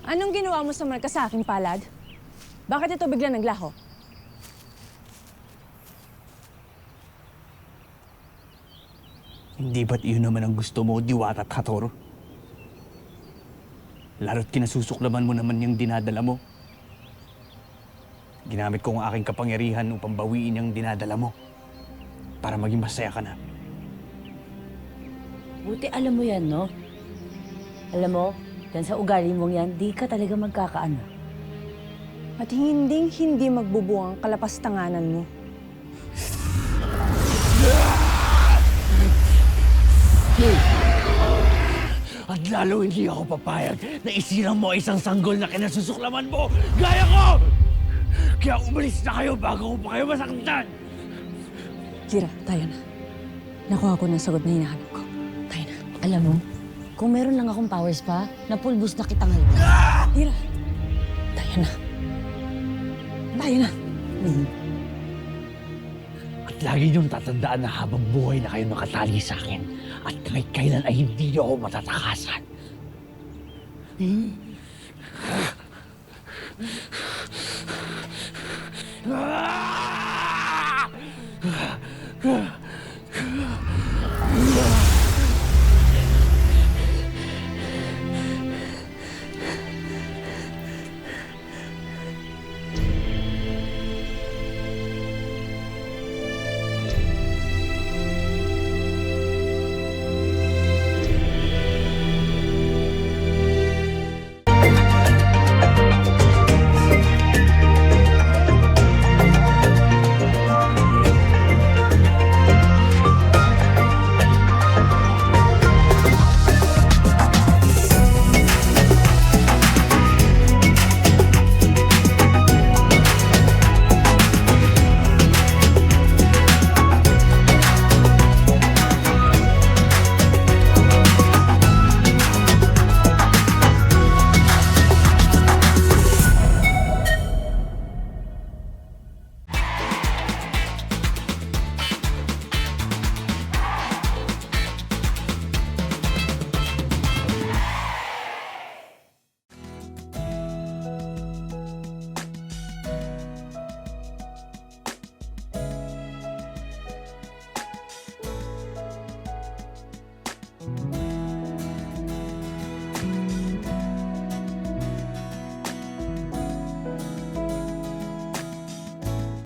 Anong ginawa mo sa marka sa aking palad? Bakit ito bigla naglaho? Hindi ba't iyon naman ang gusto mo, Diwata at Hatoro? Lalo't kinasusuklaman mo naman yung dinadala mo. Ginamit ko ang aking kapangyarihan upang bawiin yung dinadala mo. Para maging masaya ka na. Buti alam mo yan, no? Alam mo, dyan sa ugali mong yan, di ka talaga magkakaanak. At hindi magbubuang ang kalapastanganan mo. At lalo hindi ako papayag na isilang mo isang sanggol na kinasusuklaman mo, gaya ko! Kaya umalis na kayo bago ko pa kayo masaktan! Kira, tayo na. Nakuha ko ng sagot na hinahanap ko. Tayo na. Alam mo, kung meron lang akong powers pa, napulbos na kita ngayon. Kira, tayo na. Tayo na. At lagi niyong tatandaan na habang buhay na kayo nakatali sa akin at kahit kailan ay hindi niyo ako matatakasan. Ah!